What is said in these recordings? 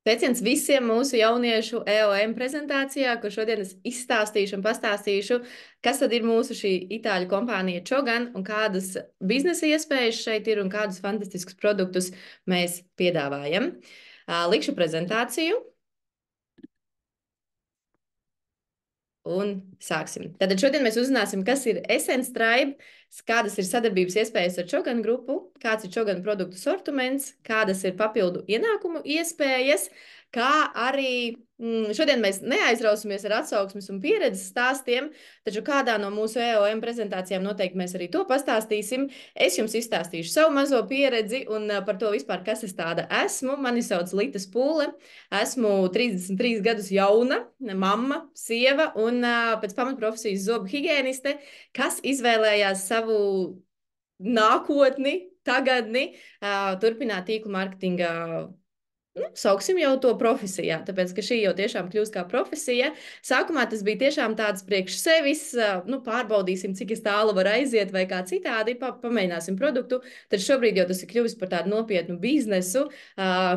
Sveiciens visiem mūsu jauniešu EOM prezentācijā, kur šodien es izstāstīšu un pastāstīšu, kas tad ir mūsu šī itāļu kompānija Čogan un kādas biznesa iespējas šeit ir un kādus fantastiskus produktus mēs piedāvājam. Likšu prezentāciju un sāksim. Tātad šodien mēs uzzināsim, kas ir Essence Tribe, kādas ir sadarbības iespējas ar Čogan grupu, kāds ir Čogan produktu sortiments, kādas ir papildu ienākumu iespējas, kā arī šodien mēs neaizrausimies ar atsauksmes un pieredzes stāstiem, taču kādā no mūsu EOM prezentācijām noteikti mēs arī to pastāstīsim. Es jums izstāstīšu savu mazo pieredzi un par to vispār, kas es tāda esmu. Mani sauc Lita Spūle, esmu 33 gadus jauna, mamma, sieva un pēc pamatprofesijas zobu higieniste, kas izvēlējās savu nākotni, tagadni, turpināt tīklu mārketinga, sauksim jau to profesijā, tāpēc, ka šī jau tiešām kļūst kā profesija. Sākumā tas bija tiešām tāds priekš sevis, pārbaudīsim, cik es tālu var aiziet vai kā citādi, pamēģināsim produktu, tad šobrīd jau tas ir kļuvis par tādu nopietnu biznesu,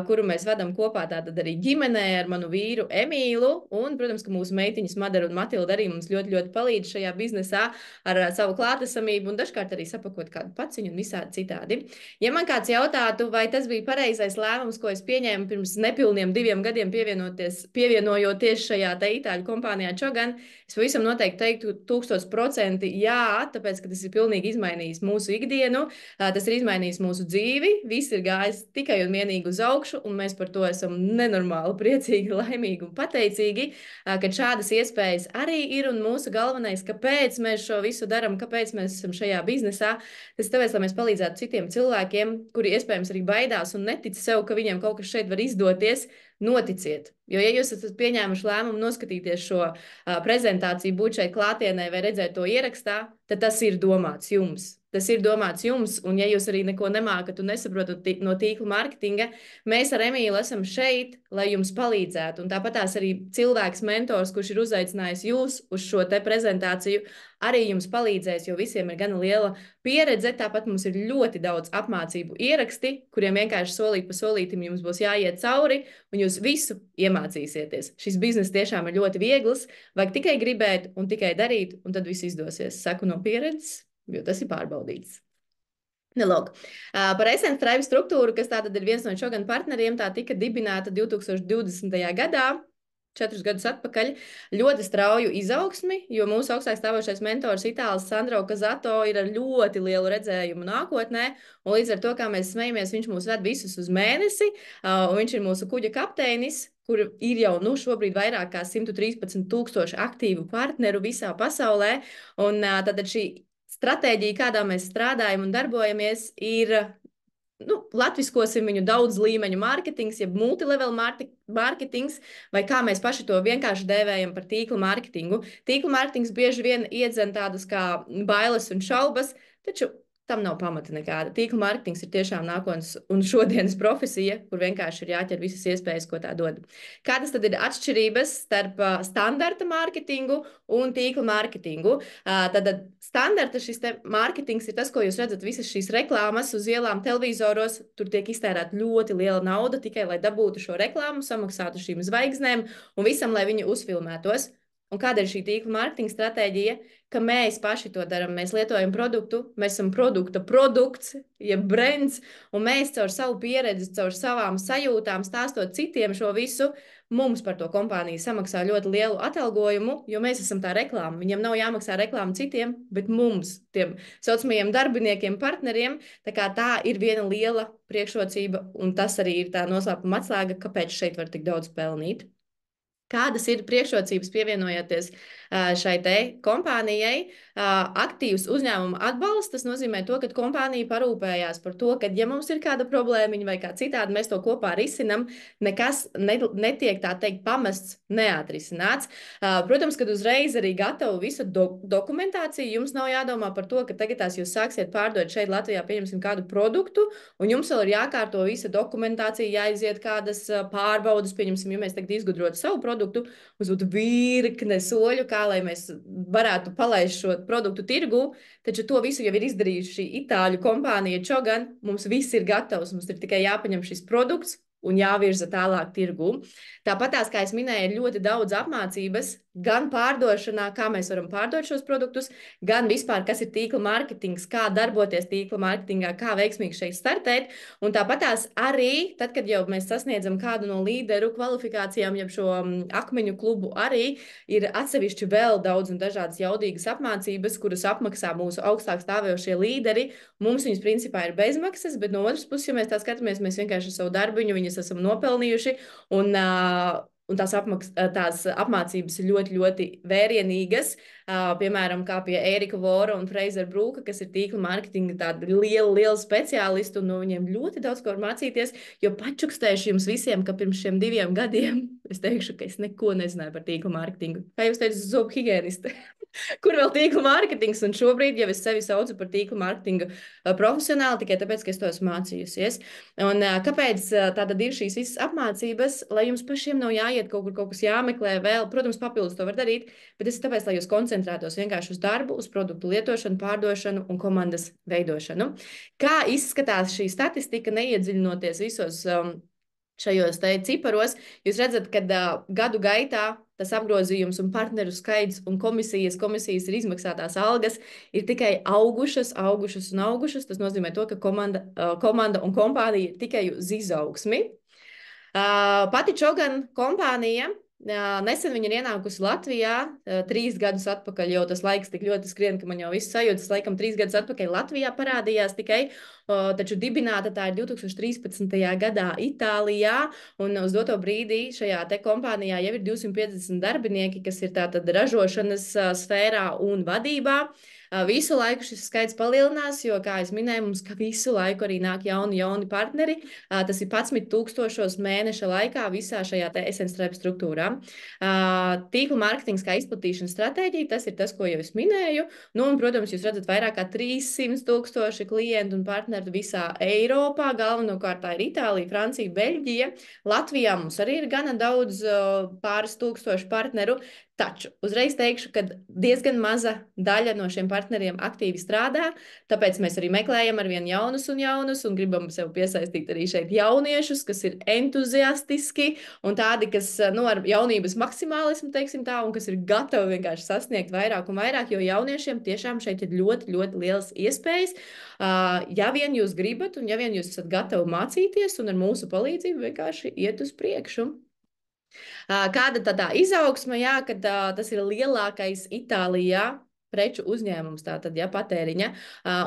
kuru mēs vadam kopā tātad arī ģimenē ar manu vīru Emīlu, un, protams, ka mūsu meitiņas Madara un Matilda arī mums ļoti, ļoti palīdz šajā biznesā ar savu klātesamību un dažkārt arī sapakot kādu paciņu un visādi citādi. Ja man kāds jautātu, vai tas bija pareizais lēmums, ko es pieņēmu pirms nepilniem 2 gadiem pievienojoties šajā te itāļu kompānijā Čogan, es pavisam noteikti teiktu 1000% jā, tāpēc, ka tas ir pilnīgi izmainījis mūsu ikdienu, tas ir izmainījis mūsu dzīvi, viss ir gājis tikai un vienīgi uz augšu, un mēs par to esam nenormāli priecīgi, laimīgi un pateicīgi, ka šādas iespējas arī ir, un mūsu galvenais, kāpēc mēs šo visu daram, kāpēc mēs esam šajā biznesā, tas tāpēc, lai mēs palīdzētu citiem cilvēkiem, kuri iespējams arī baidās un netic sev, ka viņiem kaut kas šeit var izdoties, noticiet. Jo, ja jūs esat pieņēmuši lēmumu noskatīties šo prezentāciju, būt šeit klātienē vai redzēt to ierakstā, tad tas ir domāts jums. Tas ir domāts jums, un ja jūs arī neko nemākat un nesaprotat no tīkla mārketinga, mēs ar Emīlu esam šeit, lai jums palīdzētu. Un tāpat tās arī cilvēks, mentors, kurš ir uzaicinājis jūs uz šo te prezentāciju, arī jums palīdzēs, jo visiem ir gana liela pieredze. Tāpat mums ir ļoti daudz apmācību ieraksti, kuriem vienkārši solīt pa solītim jums būs jāiet cauri, un jūs visu iemācīsieties. Šis biznes tiešām ir ļoti viegls, vajag tikai gribēt un tikai darīt, un tad viss izdosies. Saku no pieredzes, jo tas ir pārbaudīts. Nelūk. Par Essence Tribe struktūru, kas tātad ir viens no Čogan partneriem, tā tika dibināta 2020. gadā, 4 gadus atpakaļ, ļoti strauju izaugsmi, jo mūsu augstāk stāvošais mentors Itālis Sandro Kazato ir ar ļoti lielu redzējumu nākotnē, un līdz ar to, kā mēs smejamies, viņš mūs ved visus uz mēnesi, un viņš ir mūsu kuģa kapteinis, kur ir jau šobrīd vairāk kā 113,000 aktīvu partneru visā pasaulē, un tad šī stratēģija, kādā mēs strādājam un darbojamies, ir, latviskosim viņu daudz līmeņu mārketings, jeb multilevel mārketings, vai kā mēs paši to vienkārši dēvējam par tīkla mārketingu. Tīkla mārketings bieži vien iedzen tādas kā bailes un šaubas, taču tam nav pamata nekāda. Tīkla mārketings ir tiešām nākotnes un šodienas profesija, kur vienkārši ir jāķer visas iespējas, ko tā dod. Kādas tad ir atšķirības starp standarta mārketingu un tīkla mārketingu? Tad standarta šis te mārketings ir tas, ko jūs redzat visas šīs reklāmas uz ielām, televizoros. Tur tiek iztērēta ļoti liela nauda tikai, lai dabūtu šo reklāmu, samaksātu šīm zvaigznēm un visam, lai viņi uzfilmētos. Un kāda ir šī tīkla mārketinga stratēģija? Ka mēs paši to darām, mēs lietojam produktu, mēs esam produkts, jeb brands, un mēs caur savu pieredzi, caur savām sajūtām, stāstot citiem šo visu, mums par to kompānija samaksā ļoti lielu atalgojumu, jo mēs esam tā reklāma. Viņiem nav jāmaksā reklāma citiem, bet mums, tiem saucamajiem darbiniekiem, partneriem, tā ir viena liela priekšrocība, un tas arī ir tā noslēpuma atslēga, kāpēc šeit var tik daudz pelnīt. Kādas ir priekšrocības pievienojoties šai te kompānijai? Aktīvs uzņēmuma atbalsts, tas nozīmē to, ka kompānija parūpējās par to, ka ja mums ir kāda problēmiņa vai kā citādi mēs to kopā risinam, nekas netiek tā teikt pamests, neatrisināts. Protams, kad uzreiz arī gatavu visu dokumentāciju, jums nav jādomā par to, ka tagad jūs sāksiet pārdot šeit Latvijā, pieņemsim kādu produktu, un jums vēl ir jākārto visa dokumentācija, jāiziet kādas pārbaudas, pieņemsim, ja mēs tagad izgudrotu savu produktu, mums būtu virkne soļu, kā lai mēs varētu palaist šo produktu tirgu, taču to visu jau ir izdarījuši šī itāļu kompānija Čogan, mums viss ir gatavs, mums ir tikai jāpaņem šis produkts, un jāvirza tālāk tirgū. Tāpat tās, kā es minēju, ir ļoti daudz apmācības, gan pārdošanā, kā mēs varam pārdot šos produktus, gan vispār, kas ir tīkla mārketings, kā darboties tīkla mārketingā, kā veiksmīgi šeit startēt. Un tāpat tās arī, tad, kad jau mēs sasniedzam kādu no līderu kvalifikācijām, jeb šo akmeņu klubu, arī ir atsevišķi vēl daudz un dažādas jaudīgas apmācības, kuras apmaksā mūsu augstāk stāvējošie līderi. Mums viņas principā ir bezmaksas, bet no otras puses, ja mēs tā skatāmies, mēs vienkārši savu darbiņu viņas esam nopelnījuši, un tās apmācības ir ļoti, ļoti vērienīgas. Piemēram, kā pie Ērika Vora un Freizera Brūka, kas ir tīkla mārketinga tādi lieli speciālisti, un no viņiem ļoti daudz ko var mācīties, jo pačukstēšu jums visiem, ka pirms šiem 2 gadiem es teikšu, ka es neko nezināju par tīkla mārketingu. Kā jūs teicat, zobu higieniste. Kur vēl tīkla mārketings, un šobrīd jau es sevi saucu par tīkla mārketinga profesionāli, tikai tāpēc, ka es to esmu mācījusies. Un kāpēc tātad ir šīs visas apmācības, lai jums pašiem nav jāiet kaut kas jāmeklē vēl, protams, papildus to var darīt, bet tas ir tāpēc, lai jūs koncentrētos vienkārši uz darbu, uz produktu lietošanu, pārdošanu un komandas veidošanu. Kā izskatās šī statistika, neiedziļinoties visos šajos ciparos, jūs redzat, ka gadu gaitā tas apgrozījums un partneru skaits un komisijas ir izmaksātās algas ir tikai augušas. Tas nozīmē to, ka komanda un kompānija ir tikai uz izaugsmi. Pati Čogan kompānija, nesen viņa ir ienākusi Latvijā, 3 gadus atpakaļ, jau tas laiks tik ļoti skrien, ka man jau viss sajūtas, laikam 3 gadus atpakaļ Latvijā parādījās tikai, taču dibināta tā ir 2013. gadā Itālijā, un uz doto brīdī šajā te kompānijā jau ir 250 darbinieki, kas ir tātad ražošanas sfērā un vadībā. Visu laiku šis skaits palielinās, jo, kā es minēju, mums visu laiku arī nāk jauni partneri. Tas ir 11,000 mēneša laikā visā šajā Essence struktūrā. Tīkla mārketings kā izplatīšanas stratēģija, tas ir tas, ko jau es minēju. Nu, un, protams, jūs redzat vairāk kā 300,000 klientu un partneru visā Eiropā. Galvenokārt tā ir Itālija, Francija, Beļģija. Latvijā mums arī ir gana daudz, pāris tūkstoši partneru. Taču uzreiz teikšu, ka diezgan maza daļa no šiem partneriem aktīvi strādā, tāpēc mēs arī meklējam arvien jaunus un gribam sev piesaistīt arī šeit jauniešus, kas ir entuziastiski un tādi, kas ar jaunības maksimālismu, teiksim tā, un kas ir gatavi vienkārši sasniegt vairāk un vairāk, jo jauniešiem tiešām šeit ir ļoti, ļoti liels iespējas. Ja vien jūs gribat un ja vien jūs esat gatavi mācīties un ar mūsu palīdzību vienkārši iet uz priekšu. Kāda tā izaugsme, jā, kad tas ir lielākais Itālijā preču uzņēmums, tātad, ja, patēriņa,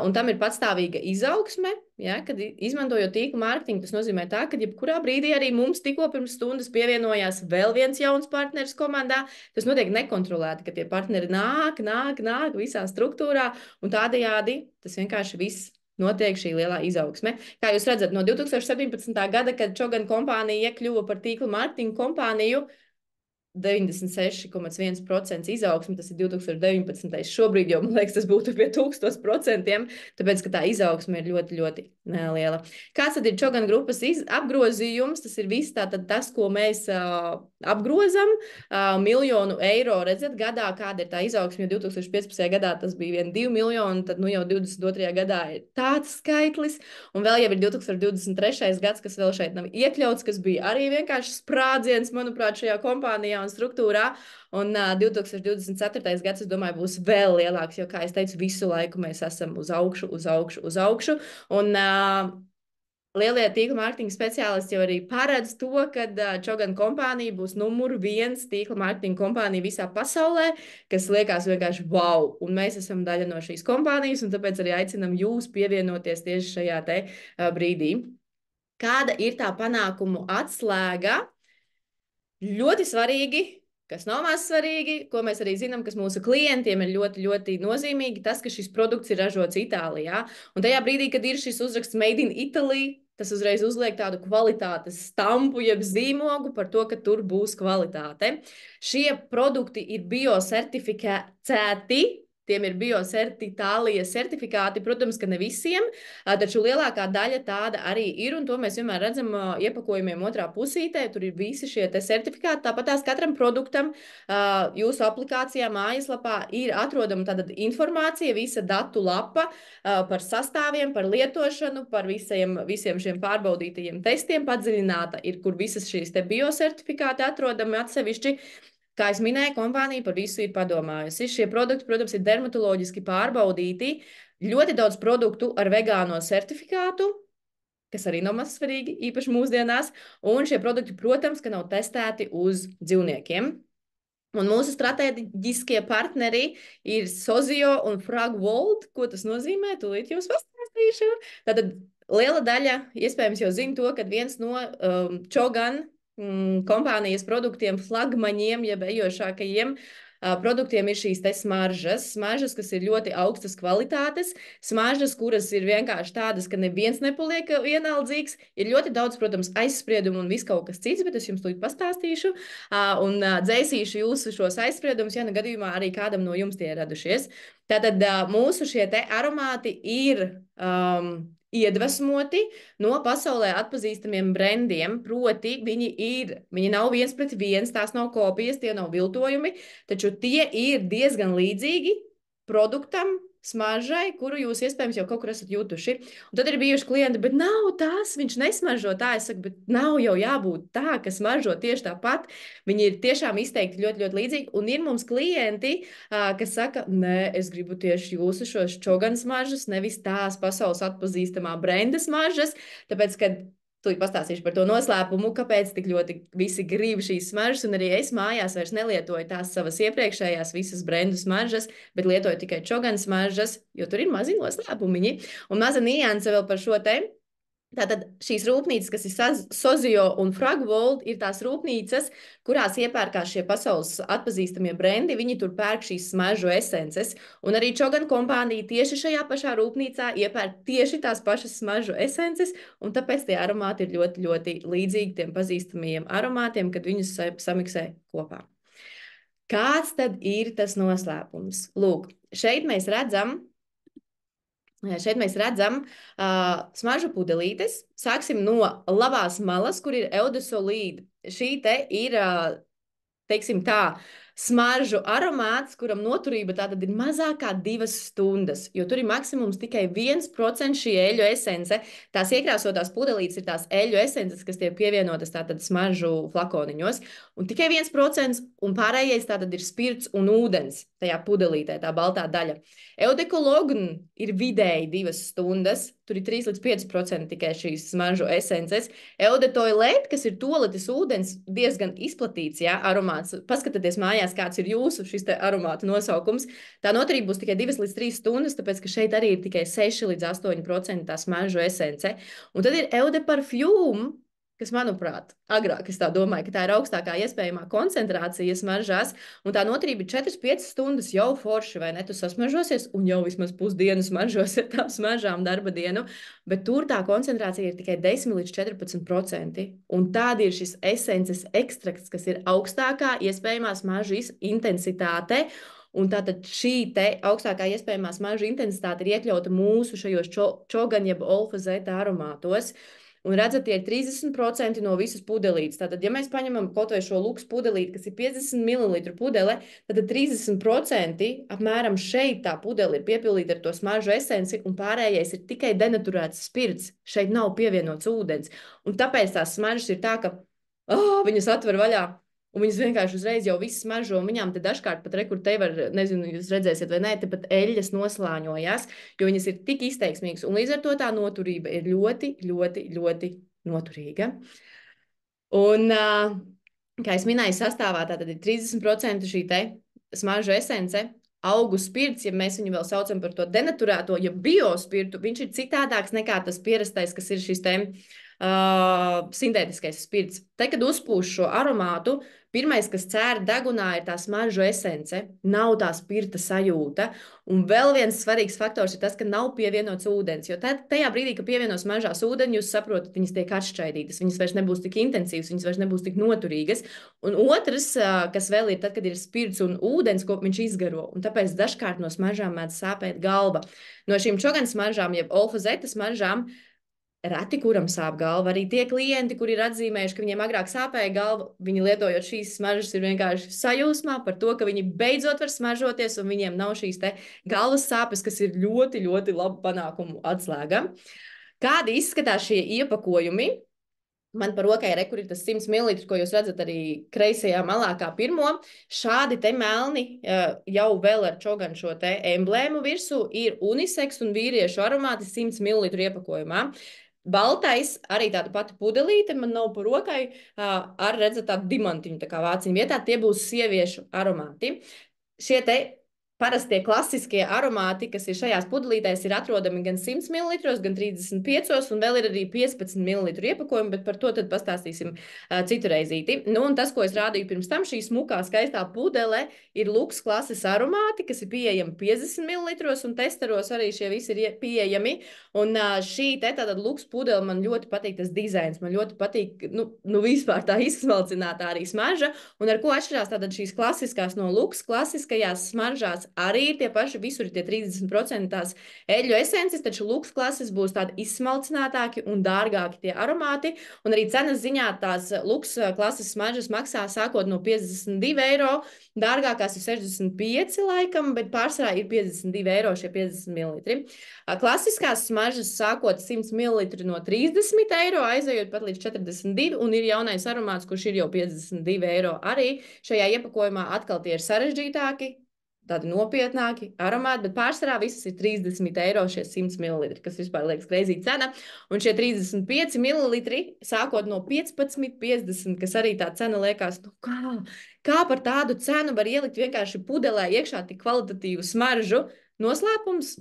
un tam ir patstāvīga izaugsme, ja, kad izmantojot tīkla mārketingu, tas nozīmē tā, ka jebkurā brīdī arī mums tikko pirms stundas pievienojās vēl viens jauns partneris komandā, tas notiek nekontrolēti, ka tie partneri nāk visā struktūrā, un tādējādi tas vienkārši viss notiek šī lielā izaugsme. Kā jūs redzat, no 2017. gada, kad Čogan kompānija iekļuva par tīkla mārketingu kompāniju, 96,1% izaugsme, tas ir 2019. Šobrīd jau, man liekas, tas būtu pie 1000%, tāpēc, ka tā izaugsme ir ļoti, ļoti liela. Kāds tad ir Čogan grupas apgrozījums? Tas ir viss tātad tas, ko mēs apgrozam, 1 miljonu eiro, redzat, gadā, kāda ir tā izaugsme, jo 2015. gadā tas bija vien 2 miljoni, tad nu jau 22. gadā ir tāds skaitlis, un vēl jau ir 2023. gads, kas vēl šeit nav iekļauts, kas bija arī vienkārši sprādziens, manuprāt, šajā kompānijā un struktūrā, un 2024. gads, es domāju, būs vēl lielāks, jo, kā es teicu, visu laiku mēs esam uz augšu, un lielie tīkla mārketinga speciālisti jau arī paredz to, ka Čogan kompānija būs numur 1 tīkla mārketinga kompānija visā pasaulē, kas liekas vienkārši wow, un mēs esam daļa no šīs kompānijas, un tāpēc arī aicinam jūs pievienoties tieši šajā te brīdī. Kāda ir tā panākumu atslēga? Ļoti svarīgi, kas nav maz svarīgi, ko mēs arī zinām, kas mūsu klientiem ir ļoti, ļoti nozīmīgi, tas, ka šis produkts ir ražots Itālijā. Un tajā brīdī, kad ir šis uzraksts Made in Italy, tas uzreiz uzliek tādu kvalitātes stampu, jeb zīmogu par to, ka tur būs kvalitāte. Šie produkti ir biosertificēti. tiem ir Itālijas certifikāti, protams, ka ne visiem, taču lielākā daļa tāda arī ir, un to mēs vienmēr redzam iepakojumiem otrā pusītē, tur ir visi šie te certifikāti, tāpat tās katram produktam jūsu aplikācijā, mājaslapā ir atrodama tāda informācija, visa datu lapa par sastāviem, par lietošanu, par visiem šiem pārbaudītajiem testiem padziļināta ir, kur visas šīs te biocertifikāti atrodami atsevišķi. Kā es minēju, kompānija par visu ir padomājusi. Šie produkti, protams, ir dermatoloģiski pārbaudīti. Ļoti daudz produktu ar vegāno certifikātu, kas arī nav maz svarīgi, īpaši mūsdienās. Un šie produkti, protams, ka nav testēti uz dzīvniekiem. Un mūsu strateģiskie partneri ir Sozio un Fragvold. Ko tas nozīmē? Tūlīt jums pastāstīšu. Tātad liela daļa iespējams jau zina to, ka viens no Čogan kompānijas produktiem, flagmaņiem, jeb ejošākajiem produktiem ir šīs te smaržas, kas ir ļoti augstas kvalitātes, smaržas, kuras ir vienkārši tādas, ka neviens nepaliek vienaldzīgs. Ir ļoti daudz, protams, aizspriedumu un viss kaut kas cits, bet es jums tūlīt pastāstīšu un dzēsīšu jūsu šos aizspriedumus, ja ne gadījumā arī kādam no jums tie ir radušies. Tātad mūsu šie te aromāti ir iedvesmoti no pasaulē atpazīstamiem brendiem, proti viņi nav viens pret viens, tās nav kopijas, tie nav viltojumi, taču tie ir diezgan līdzīgi produktam, smaržai, kuru jūs iespējams jau kaut kur esat jutuši. Un tad ir bijuši klienti, bet nav tās, viņš nesmaržo tā, es saku, bet nav jau jābūt tā, ka smaržo tieši tāpat. Viņi ir tiešām izteikti ļoti, ļoti līdzīgi, un ir mums klienti, kas saka, nē, es gribu tieši jūsu šos Čogan smaržas, nevis tās pasaules atpazīstamā brenda smaržas, tāpēc, ka tūlīt pastāstīšu par to noslēpumu, kāpēc tik ļoti visi grib šīs smaržas, un arī es mājās vairs nelietoju tās savas iepriekšējās visas brendu smaržas, bet lietoju tikai Čogan smaržas, jo tur ir mazi noslēpumiņi. Un maza nianse vēl par šo te. Tātad šīs rūpnīcas, kas ir Sozio un Fragvold, ir tās rūpnīcas, kurās iepērkās šie pasaules atpazīstamie brendi, viņi tur pērk šīs smaržu esences, un arī Čogan kompānija tieši šajā pašā rūpnīcā iepērk tieši tās pašas smaržu esences, un tāpēc tie aromāti ir ļoti, ļoti līdzīgi tiem pazīstamajiem aromātiem, kad viņus samiksē kopā. Kāds tad ir tas noslēpums? Lūk, šeit mēs redzam smaržu pudelītes. Sāksim no labās malas, kur ir eudesolīda. Šī te ir, teiksim tā, smaržu aromāts, kuram noturība tātad ir mazākā 2 stundas, jo tur ir maksimums tikai 1% šī eļu esence. Tās iekrāsotās pudelītes ir tās eļu esences, kas tiek pievienotas tātad smaržu flakoniņos, un tikai 1%, un pārējais tātad ir spirts un ūdens tajā pudelītē, tā baltā daļa. Eudekologun ir vidēji 2 stundas, tur ir 3 līdz 5% tikai šīs smaržu esences. Eudetoilēt, kas ir toaletes ūdens, diezgan izplatīts, jā, aromāts. Paskatieties mājās, kāds ir jūsu šis te aromāta nosaukums. Tā noturība būs tikai 2 līdz 3 stundas, tāpēc, ka šeit arī ir tikai 6 līdz 8% tā smaržu esence. Un tad ir Eudeparfum, kas, manuprāt, agrāk es tā domāju, ka tā ir augstākā iespējamā koncentrācija smaržās, un tā noturība ir 4-5 stundas jau forši, vai ne? Tu sasmaržosies, un jau vismaz pusdienu smaržos ar tām smaržām darba dienu, bet tur tā koncentrācija ir tikai 10 līdz 14%, un tāda ir šis esences ekstrakts, kas ir augstākā iespējamā smaržu intensitāte, un tātad šī te augstākā iespējamā smaržu intensitāte ir iekļauta mūsu šajos Čogan jeb Olfa zeta aromātos. Un redzat, tie ir 30% no visas pudelītes. Tātad, ja mēs paņemam kaut vai šo luks pudelīti, kas ir 50 ml pudele, tad 30% apmēram šeit tā pudele ir piepildīta ar to smaržu esenci, un pārējais ir tikai denaturēts spirts. Šeit nav pievienots ūdens. Un tāpēc tās smaržas ir tā, ka viņas atver vaļā, un viņas vienkārši uzreiz jau viss smaržo, un viņām te dažkārt pat rekur te var, nezinu, jūs redzēsiet vai nē, te pat eļļas noslāņojās, jo viņas ir tik izteiksmīgas, un līdz ar to tā noturība ir ļoti, ļoti, ļoti noturīga. Un, kā es minēju, sastāvā tātad ir 30% šī te smaržu esence, augu spirts, ja mēs viņu vēl saucam par to denaturēto, ja biospirtu, viņš ir citādāks nekā tas pierastais, kas ir šis te sintētiskais spirts. Te, kad uzpūš šo aromātu, pirmais, kas cēra degunā, ir tā smaržu esence, nav tā spirta sajūta. Un vēl viens svarīgs faktors ir tas, ka nav pievienots ūdens. Jo tajā brīdī, kad pievienos mažās ūdeni, jūs saprotat, viņas tiek atšķaidītas. Viņas vairs nebūs tik intensīvas, viņas vairs nebūs tik noturīgas. Un otrs, kas vēl ir, tad, kad ir spirts un ūdens, ko viņš izgaro. Un tāpēc dažkārt no smaržām mēdz sāpēt galva. No šīm čogan smaržām, jeb olfazeta smaržām, reti kuram sāp galva. Arī tie klienti, kuri ir atzīmējuši, ka viņiem agrāk sāpēja galva, viņi lietojot šīs smaržas, ir vienkārši sajūsmā par to, ka viņi beidzot var smaržoties un viņiem nav šīs te galvas sāpes, kas ir ļoti, ļoti laba panākumu atslēga. Kādi izskatās šie iepakojumi? Man par rokai re, kur ir tas 100 ml, ko jūs redzat arī kreisajā malā kā pirmo. Šādi te melni jau vēl ar čogan šo te emblēmu virsū ir unisex un vīriešu aromāti 100 ml iepakojumā. Baltais, arī tāda pati pudelīte, man nav par rokai, ar redzat tādu dimantiņu, tā kā vāciņu vietā, tie būs sieviešu aromāti. Šie te parastie klasiskie aromāti, kas ir šajās pudelītēs, ir atrodami gan 100 ml, gan 35, un vēl ir arī 15 ml iepakojumi, bet par to tad pastāstīsim citu reizīti. Nu, un tas, ko es rādīju pirms tam, šī smukā, skaistā pudele ir luks klases aromāti, kas ir pieejami 50 ml, un testeros arī šie visi ir pieejami. Un šī te tātad luks pudele man ļoti patīk tas dizains, man ļoti patīk, nu vispār tā izsmalcinātā arī smarža, un ar ko atšķirās tātad šīs klasiskās no luks, klasiskajās smaržās arī ir tie paši, visur ir tie 30% tās eļļu esences, taču luks klases būs tādi izsmalcinātāki un dārgāki tie aromāti, un arī cenas ziņā tās luks klases smaržas maksā sākot no 52 eiro, dārgākās ir 65 laikam, bet pārsvarā ir 52 eiro šie 50 ml. Klasiskās smaržas sākot 100 ml no 30 eiro, aizejot pat līdz 42, un ir jaunais aromāts, kurš ir jau 52 eiro arī. Šajā iepakojumā atkal tie ir sarežģītāki, tādi nopietnāki aromāti, bet pārsvarā visas ir 30 eiro šie 100 ml, kas vispār liekas kreizī cena. Un šie 35 ml sākot no 15,50, kas arī tā cena liekas, nu kā par tādu cenu var ielikt vienkārši pudelē iekšā tik kvalitatīvu smaržu? Noslēpums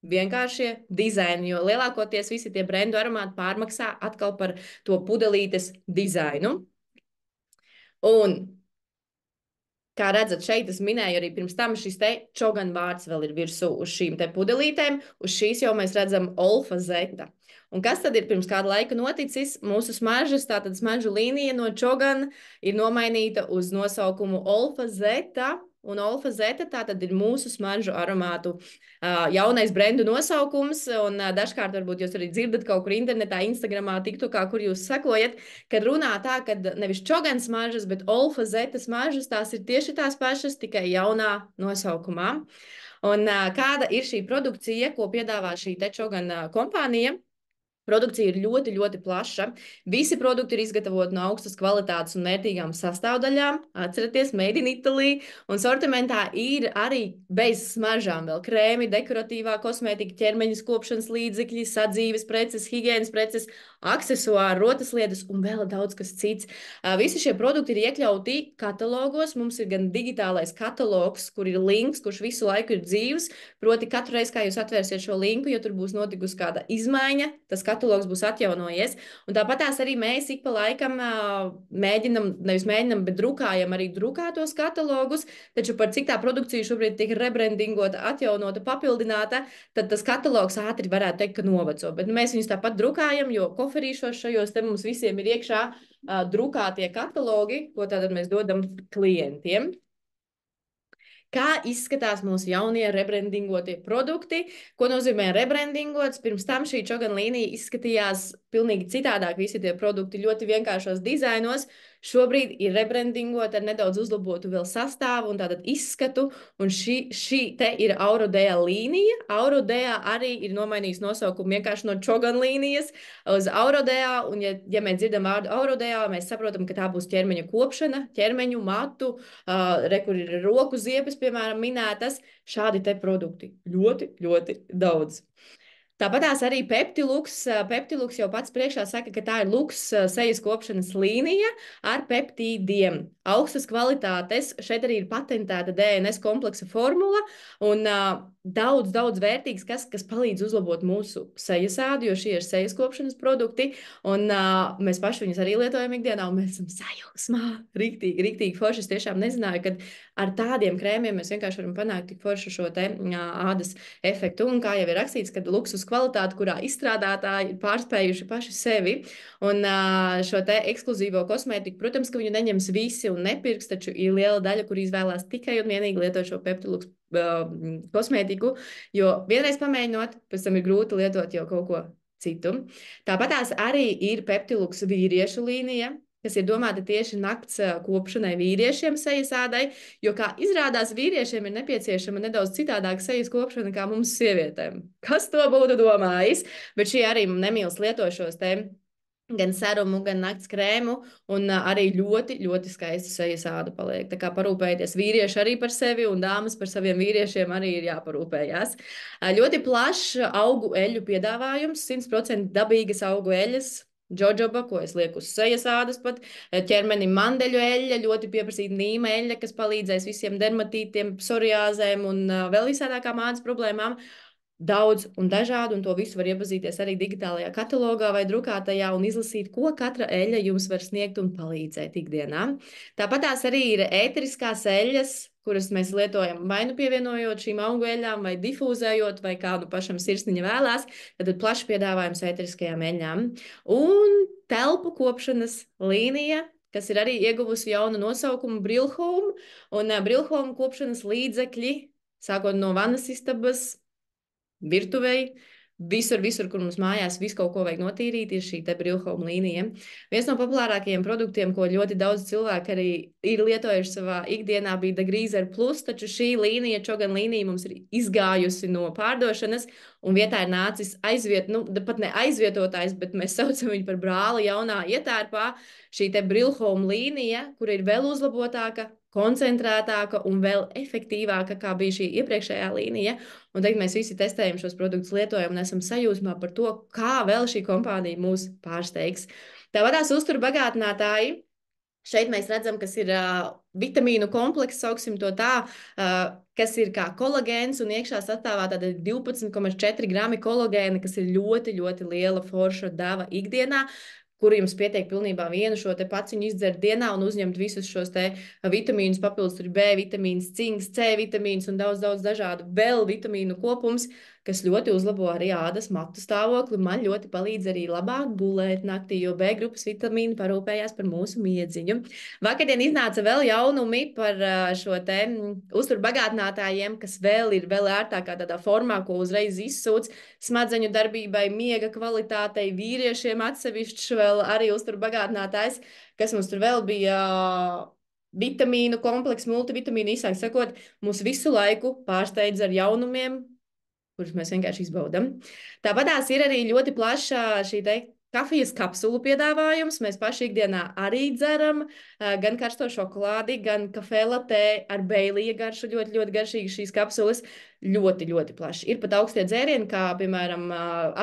vienkāršie dizaini, jo lielākoties visi tie brendu aromāti pārmaksā atkal par to pudelītes dizainu. Un kā redzat, šeit es minēju arī pirms tam šis te čogan vārds vēl ir virsū uz šīm te pudelītēm. Uz šīs jau mēs redzam olfazeta. Un kas tad ir pirms kāda laika noticis? Mūsu smaržas, tātad smaržu līnija no čogan ir nomainīta uz nosaukumu olfazeta. Un olfazeta tātad ir mūsu smaržu aromātu jaunais brendu nosaukums. Un dažkārt varbūt jūs arī dzirdat kaut kur internetā, Instagramā, TikTokā, kur jūs sekojat, kad runā tā, ka nevis čogan smaržas, bet olfazeta smaržas, tās ir tieši tās pašas, tikai jaunā nosaukumā. Un kāda ir šī produkcija, ko piedāvā šī te čogan kompānija? Produkcija ir ļoti, ļoti plaša. Visi produkti ir izgatavoti no augstas kvalitātes un vērtīgām sastāvdaļām. Atcerieties, made in Italy. Un sortimentā ir arī bez smaržām vēl krēmi, dekoratīvā kosmētika, ķermeņa skopšanas līdzekļi, sadzīves preces, higienas preces, aksesuāri, rotaslietas un vēl daudz kas cits. Visi šie produkti ir iekļauti katalogos. Mums ir gan digitālais katalogs, kur ir links, kurš visu laiku ir dzīvs. Proti katru reizi, kā jūs atvērsiet šo linku, ja tur būs notikusi kāda izmaiņa, tas katalogs būs atjaunojies. Un tāpatās arī mēs ik pa laikam nevis mēģinam, bet drukājam arī drukātos katalogus, taču par cik tā produkcija šobrīd tiek rebrandingota, atjaunota, papildināta, tad tas katalogs ātri varētu teikt, ka noveco. Bet mēs viņus tāpat drukājam, jo koferīšos šajos te mums visiem ir iekšā drukātie katalogi, ko tātad mēs dodam klientiem. Kā izskatās mūsu jaunie rebrandingotie produkti? Ko nozīmē rebrandingots? Pirms tam šī čogan līnija izskatījās pilnīgi citādāk. Visi tie produkti ļoti vienkāršos dizainos. Šobrīd ir rebrandingot ar nedaudz uzlabotu vēl sastāvu un tātad izskatu. Un šī te ir Aurodea līnija. Aurodea arī ir nomainījis nosaukumu vienkārši no čogan līnijas uz Aurodea. Un ja mēs dzirdam vārdu Aurodea, mēs saprotam, ka tā būs ķermeņa kopšana, ķermeņu matu, kur ir roku ziepes, piemēram, minētas, šādi te produkti. Ļoti, ļoti daudz. Tāpatās arī Peptilux. Peptilux jau pats priekšā saka, ka tā ir luks sejas kopšanas līnija ar peptīdiem. Augstas kvalitātes, šeit arī ir patentēta DNS kompleksa formula un daudz vērtīgs, kas palīdz uzlabot mūsu sejas ādu, jo šie ir sejas kopšanas produkti. Un mēs paši viņus arī lietojam ikdienā, un mēs esam sajūsmā. Riktīgi forši. Es tiešām nezināju, ka ar tādiem krēmiem mēs vienkārši varam panākt tik foršu šo te ādas efektu. Un kā jau ir rakstīts, kad luksus kvalitāte, kurā izstrādātāji ir pārspējuši paši sevi. Un šo te ekskluzīvo kosmētiku, protams, ka viņu neņems visi un nepirks, taču ir liela daļa, kur izvēlās tikai un vienīgi lietot šo Peptilux kosmētiku, jo vienreiz pamēģinot, pēc tam ir grūti lietot jau kaut ko citu. Tāpatās arī ir Peptilux vīriešu līnija, kas ir domāta tieši nakts kopšanai vīriešiem sejas ādai, jo, kā izrādās, vīriešiem ir nepieciešama nedaudz citādāka sejas kopšana kā mums sievietēm. Kas to būtu domājis? Bet šie arī nemīlas lietošos te gan serumu, gan nakts krēmu, un arī ļoti skaisti sejas āda paliek. Tā kā parūpējieties vīrieši arī par sevi, un dāmas par saviem vīriešiem arī ir jāparūpējās. Ļoti plašs augu eļļu piedāvājums, 100% dabīgas augu eļļas, jojoba, ko es lieku uz sejas ādas pat, ķermenim mandeļu eļļa, ļoti pieprasīta nīma eļļa, kas palīdzēs visiem dermatītiem, psoriāzēm un vēl visādākām ādas problēmām. Daudz un dažādu, un to visu var iepazīties arī digitālajā katalogā vai drukātajā un izlasīt, ko katra eļļa jums var sniegt un palīdzēt ikdienā. Tāpat tās arī ir ēteriskās eļļas, kuras mēs lietojam vai nu pievienojot šīm augu eļļām, vai difūzējot, vai kādu pašam sirsniņa vēlās, tad plašs piedāvājums ēteriskajām eļļām. Un telpu kopšanas līnija, kas ir arī ieguvusi jaunu nosaukumu Brilhome, un Brilhome kopšanas līdzekļi, sākot no vannas istabas, virtuvei, visur, kur mums mājās visu kaut ko vajag notīrīt, ir šī te Brilhome līnija. Viens no populārākajiem produktiem, ko ļoti daudz cilvēku arī ir lietojuši savā ikdienā, bija Degreaser Plus, taču šī līnija, Čogan līnija, mums ir izgājusi no pārdošanas, un vietā ir nācis pat ne aizvietotājs, bet mēs saucam viņu par brāli jaunā ietērpā, šī te Brilhome līnija, kur ir vēl uzlabotāka, koncentrētāka un vēl efektīvāka, kā bija šī iepriekšējā līnija. Un tagad mēs visi testējam šos produktus, lietojam un esam sajūsmā par to, kā vēl šī kompānija mūs pārsteigs. Tāpat tās uzturu bagātinātāji. Šeit mēs redzam, kas ir vitamīnu komplekss, sauksim to tā, kas ir kā kolagēns, un iekšā sastāvā tāda 12,4 grami kolagēna, kas ir ļoti liela forša deva ikdienā, kur jums pietiek pilnībā vienu šo te paciņu izdzert dienā un uzņemt visus šos te vitamīnus, papildus tur B vitamīns, cinks, C vitamīns un daudz dažādu vēl vitamīnu kopums, kas ļoti uzlabo arī ādas matu stāvokli. Man ļoti palīdz arī labāk gulēt naktī, jo B grupas vitamīni parūpējās par mūsu miedziņu. Vakardien iznāca vēl jaunumi par šo te uzturu bagātinātājiem, kas vēl ir ērtākā tādā formā, ko uzreiz izsūc smadzeņu darbībai, miega kvalitātei, vīriešiem atsevišķi vēl arī uzturu bagātinātājs, kas mums tur vēl bija vitamīnu kompleks, multivitamīnu, īsāk sakot, mūs visu laiku pārsteidz ar jaunumiem, kurus mēs vienkārši izbaudam. Tāpatās ir arī ļoti plaša šī te kafijas kapsulu piedāvājums. Mēs paši ikdienā arī dzeram gan karsto šokolādi, gan kafē latē ar beilija garšu, ļoti garšīgi šīs kapsulas. Ļoti plaši. Ir pat augstie dzērieni, kā, piemēram,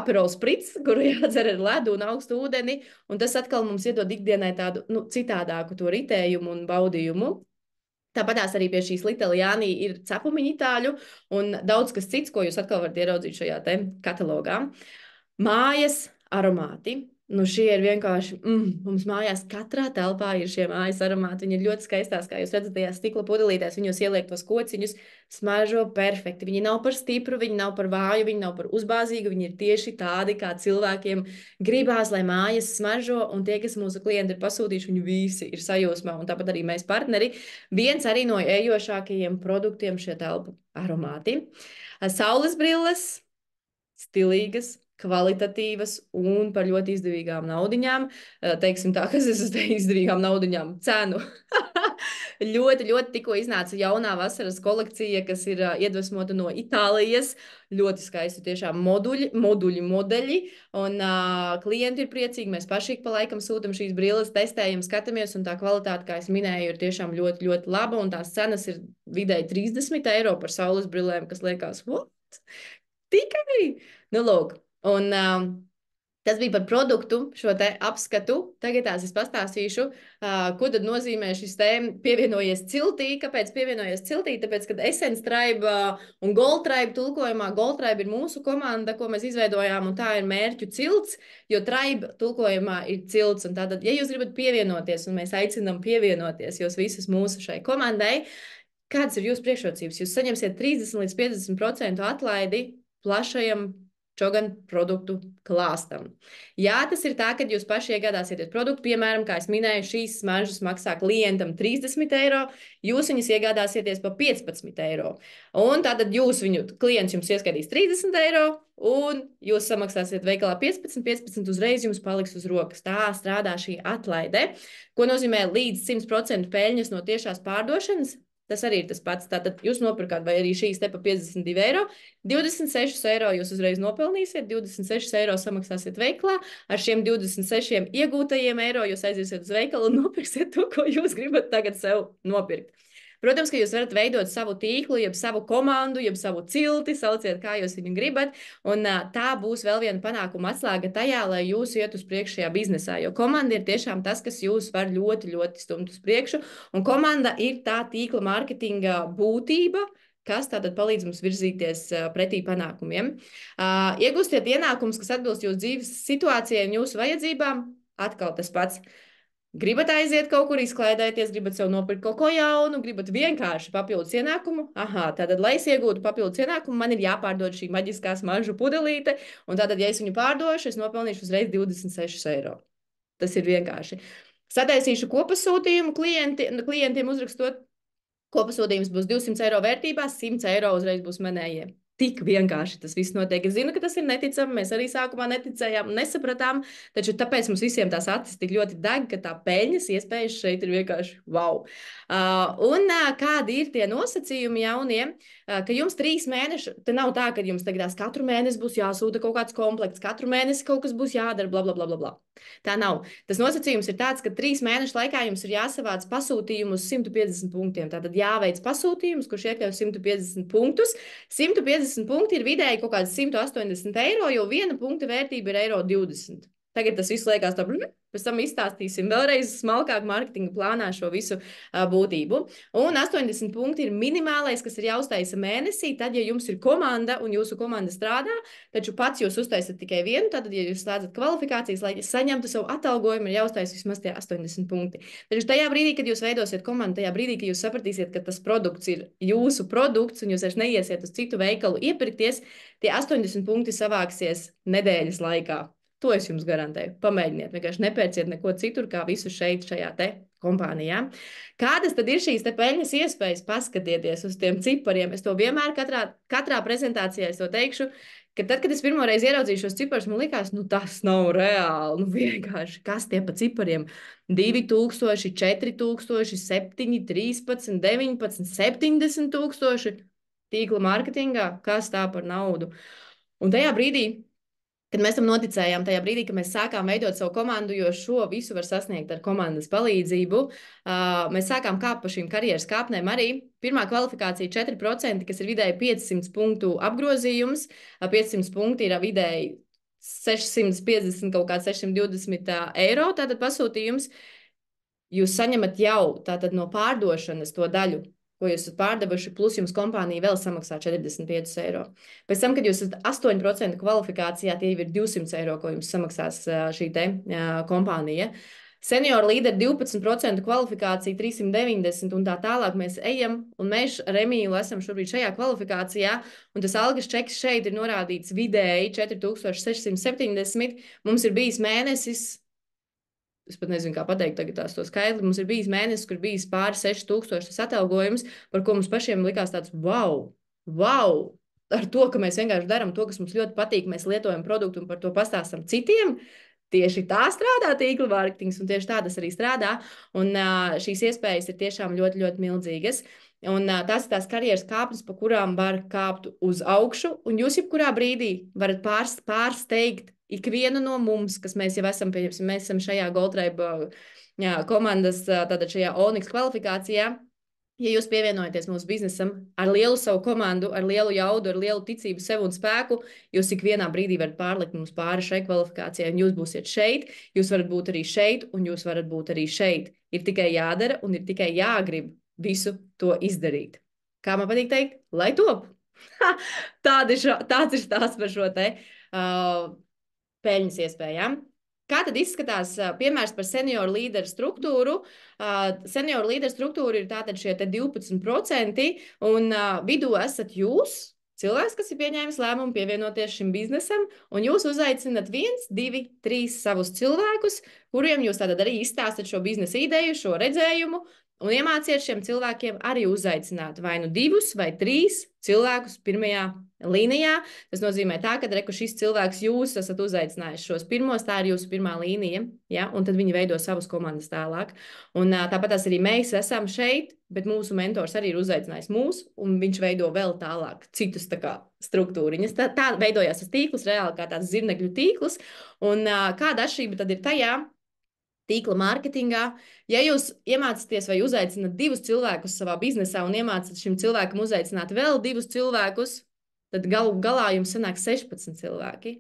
Aperol Spritz, kuru jādzer ar ledu un augstu ūdeni, un tas atkal mums iedod ikdienai tādu citādāku to ritējumu un baudījumu. Tāpatās arī pie šīs Little Jānī ir cepumiņu itāļu un daudz kas cits, ko jūs atkal varat ieraudzīt šajā te katalogā. Mājas aromāti. Nu, šie ir vienkārši, mums mājās katrā telpā ir šie mājas aromāti. Viņi ir ļoti skaistās, kā jūs redzat, tajās stikla pudelītēs, viņos ieliek tos kociņus, smaržo perfekti. Viņi nav par stipru, viņi nav par vāju, viņi nav par uzbāzīgu, viņi ir tieši tādi, kā cilvēkiem gribās, lai mājas smaržo, un tie, kas mūsu klienti ir pasūtījuši, viņi visi ir sajūsmā, un tāpat arī mēs partneri. Viens arī no ejošākajiem produktiem šie telpu aromāti. Saules brilles, stilīgas, kvalitatīvas un par ļoti izdevīgām naudiņām. Teiksim tā, kas es uz te izdevīgām naudiņām cenu. ļoti tikko iznāca jaunā vasaras kolekcija, kas ir iedvesmota no Itālijas. Ļoti skaisti tiešām modeļi. Un klienti ir priecīgi. Mēs paši pa laikam sūtam šīs brilles, testējam, skatāmies, un tā kvalitāte, kā es minēju, ir tiešām ļoti laba. Un tās cenas ir vidēji 30 eiro par saules brillēm, kas liekas, what? Tikai? Nu, lūk. Un, tas bija par produktu, šo te apskatu. Tagad es pastāstīšu, ko tad nozīmē šis te pievienojies ciltī. Kāpēc pievienojies ciltī? Tāpēc, kad Essence Tribe un Gold Tribe tulkojumā, Gold Tribe ir mūsu komanda, ko mēs izveidojām, un tā ir mērķu cilts, jo Tribe tulkojumā ir cilts. Un tātad, ja jūs gribat pievienoties, un mēs aicinām pievienoties jūs visas mūsu šai komandai, kādas ir jūsu priekšrocības? Jūs saņemsiet 30 līdz 50% atlaidi plašajam Čogan produktu klāstam. Jā, tas ir tā, ka jūs paši iegādāsieties produktu, piemēram, kā es minēju, šīs smaržas maksā klientam 30 eiro, jūs viņus iegādāsieties pa 15 eiro. Un tātad klients jums ieskaitīs 30 eiro, un jūs samaksāsiet veikalā 15 uzreiz jums paliks uz rokas. Tā strādā šī atlaide, ko nozīmē līdz 100% peļņas no tiešās pārdošanas. Tas arī ir tas pats. Tātad jūs nopirkāt, vai arī šīs te pa 52 eiro, 26 eiro jūs uzreiz nopelnīsiet, 26 eiro samaksāsiet veiklā, ar šiem 26 iegūtajiem eiro jūs aiziesiet uz veikalu un nopirksiet to, ko jūs gribat tagad sev nopirkt. Protams, ka jūs varat veidot savu tīklu, jeb savu komandu, jeb savu cilti, sauciet, kā jūs viņu gribat, un tā būs vēl viena panākuma atslēga tajā, lai jūs iet uz priekšu šajā biznesā, jo komanda ir tiešām tas, kas jūs var ļoti, ļoti stumt uz priekšu, un komanda ir tā tīkla mārketinga būtība, kas tātad palīdz mums virzīties pretī panākumiem. Iegūstiet ienākumus, kas atbilst jūsu dzīves situācijai un jūsu vajadzībām, atkal tas pats. Gribat aiziet kaut kur izklaidēties, gribat sev nopirkt kaut ko jaunu, gribat vienkārši papildus ienākumu. Aha, tātad, lai es iegūtu papildus ienākumu, man ir jāpārdod šī maģiskā smaržu pudelīte, un tātad, ja es viņu pārdošu, es nopelnīšu uzreiz 26 eiro. Tas ir vienkārši. Sataisīšu kopasūtījumu klientiem uzrakstot. Kopasūtījums būs 200 eiro vērtībā, 100 eiro uzreiz būs manējie. Tik vienkārši tas viss notiek. Es zinu, ka tas ir neticami. Mēs arī sākumā neticējām, nesapratām, taču tāpēc mums visiem tās acis tik ļoti deg, ka tā peļņas iespējas šeit ir vienkārši wow. Kādi ir tie nosacījumi jaunie, ka jums 3 mēneši, te nav tā, ka jums tagad katru mēnesi būs jāsūta kaut kāds komplekts, katru mēnesi kaut kas būs jādara, bla, bla, bla, bla, bla. Tā nav. Tas nosacījums ir tāds, ka 3 mēnešu laikā jums ir jāsavāc pasūtījumu uz 150 punktiem. Tātad jāveic pasūtījums, kurš iekļauj 150 punktus. 150 punkti ir vidēji kaut kāds 180 eiro, jo viena punkta vērtība ir eiro 20. Tagad tas viss liekas tā, pēc tam izstāstīsim vēlreiz smalkāk mārketinga plānā šo visu būtību. Un 80 punkti ir minimālais, kas ir jāuztaisa mēnesī, tad, ja jums ir komanda un jūsu komanda strādā, taču pats jūs uztaisat tikai vienu, tad, ja jūs slēdzat kvalifikācijas, lai saņemtu savu atalgojumu, ir jāuztaisa vismaz tie 80 punkti. Taču tajā brīdī, kad jūs veidosiet komandu, tajā brīdī, kad jūs sapratīsiet, ka tas produkts ir jūsu produkts un jūs vairs neiesiet uz citu veikalu iepirkties, tie 80 punkti savāksies nedēļas laikā. To es jums garantēju. Pamēģiniet, vienkārši nepērciet neko citur, kā visu šeit, šajā te kompānijā. Kādas tad ir šīs te peļņas iespējas? Paskatieties uz tiem cipariem. Es to vienmēr katrā prezentācijā es to teikšu, ka tad, kad es pirmoreiz ieraudzīju šos ciparus, man likās, tas nav reāli. Vienkārši, kas tie pa cipariem? 2000, 4000, 7, 13, 19, 70 tūkstoši tīkla mārketingā. Kas tā par naudu? Un tajā brīdī, kad mēs tam noticējām, tajā brīdī, kad mēs sākām veidot savu komandu, jo šo visu var sasniegt ar komandas palīdzību, mēs sākām kāpt pa šīm karjeras kāpnēm arī. Pirmā kvalifikācija 4%, kas ir vidēji 500 punktu apgrozījums. 500 punkti ir vidēji 650, kaut kāds 620 eiro, tātad pasūtījums. Jūs saņemat jau tātad no pārdošanas to daļu, ko jūs esat pārdevuši, plus jums kompānija vēl samaksā 45 eiro. Pēc tam, kad jūs esat 8% kvalifikācijā, tie jau ir 200 eiro, ko jums samaksās šī te kompānija. Senior līderi 12% kvalifikācija, 390 un tā tālāk mēs ejam, un mēs ar Emīlu esam šobrīd šajā kvalifikācijā, un tas algas čeks šeit ir norādīts vidēji 4670. Mums ir bijis mēnesis, es pat nezinu, kā pateikt tagad to skaidri. Mums ir bijis mēnesis, kur bijis pāri 6000 tas atalgojums, par ko mums pašiem likās tāds wow, ar to, ka mēs vienkārši darām to, kas mums ļoti patīk, mēs lietojam produktu un par to pastāstam citiem. Tieši tā strādā tīkla mārketings, un tieši tā tas arī strādā, un šīs iespējas ir tiešām ļoti, ļoti milzīgas. Un tās ir tās karjeras kāpnes, pa kurām var kāpt uz augšu, un jūs jebkurā brīdī varat pārsteigt ikvienu no mums, kas mēs jau esam, pieņemsim, mēs esam šajā Gold Tribe komandas, tātad šajā Onyx kvalifikācijā, Ja jūs pievienojaties mūsu biznesam ar lielu savu komandu, ar lielu jaudu, ar lielu ticību sev un spēku, jūs ikvienā brīdī varat pārlikt mums pāri šai kvalifikācijai, un jūs būsiet šeit, jūs varat būt arī šeit, un jūs varat būt arī šeit. Ir tikai jādara un ir tikai jāgrib visu to izdarīt. Kā man patīk teikt, lai top! Tāds ir stāsts par šo te peļņas iespējām. Kā tad izskatās piemērs par senioru līderu struktūru? Senioru līderu struktūra ir tātad šie 12%, un vidū esat jūs, cilvēks, kas ir pieņēmis lēmumu pievienoties šim biznesam, un jūs uzaicinat 1, 2, 3 savus cilvēkus, kuriem jūs tātad arī izstāstat šo biznesa ideju, šo redzējumu, un iemāciet šiem cilvēkiem arī uzaicināt vai nu 2 vai 3 cilvēkus pirmajā līnijā. Tas nozīmē tā, ka reku šis cilvēks jūs esat uzaicinājuši šos pirmos, tā ir jūsu pirmā līnija, ja? Un tad viņi veido savas komandas tālāk. Un tāpat arī mēs esam šeit, bet mūsu mentors arī ir uzaicinājis mūs, un viņš veido vēl tālāk citus tā kā struktūriņas. Tā veidojās tas tīkls, reāli kā tāds zirnekļu tīkls, un kāda atšķirība tad ir tajā, tīkla mārketingā. Ja jūs iemācāties vai uzaicināt 2 cilvēkus savā biznesā un iemācāt šim cilvēkam uzaicināt vēl 2 cilvēkus, tad galu galā jums sanāk 16 cilvēki.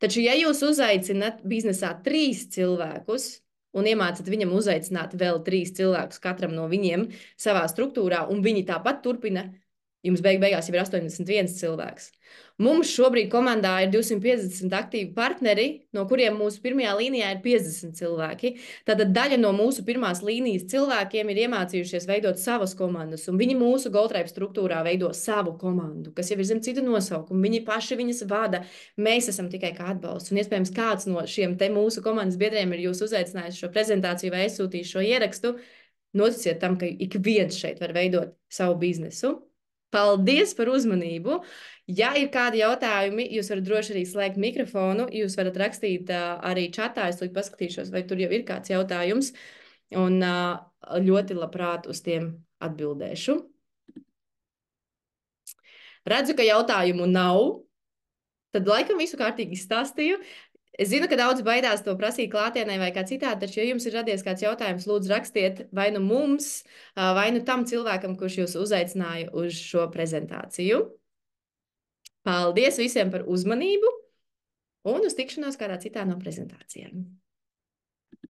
Taču, ja jūs uzaicināt biznesā 3 cilvēkus un iemācāt viņam uzaicināt vēl 3 cilvēkus katram no viņiem savā struktūrā, un viņi tāpat turpina, jums beigās jau ir 81 cilvēks. Mums šobrīd komandā ir 250 aktīvi partneri, no kuriem mūsu pirmajā līnijā ir 50 cilvēki. Tātad daļa no mūsu pirmās līnijas cilvēkiem ir iemācījušies veidot savas komandas, un viņi mūsu GoTribe struktūrā veido savu komandu, kas jau ir zem citu nosaukumu. Viņi paši viņas vada. Mēs esam tikai kā atbalsts, un iespējams kāds no šiem te mūsu komandas biedriem ir jūs uzaicinājis šo prezentāciju vai aizsūtījis šo ierakstu. Noticiet tam, ka ik viens šeit var veidot savu biznesu. Paldies par uzmanību! Ja ir kādi jautājumi, jūs varat droši arī slēgt mikrofonu, jūs varat rakstīt arī čatā, es paskatīšos, vai tur jau ir kāds jautājums, un ļoti labprāt uz tiem atbildēšu. Redzu, ka jautājumu nav, tad laikam visu kārtīgi izstāstīju. Es zinu, ka daudz baidās to prasīt klātienē vai kā citādi, taču, ja jums ir radies kāds jautājums, lūdzu rakstiet vai nu mums, vai nu tam cilvēkam, kurš jūs uzaicināja uz šo prezentāciju. Paldies visiem par uzmanību un uz tikšanos kādā citā no prezentācijām.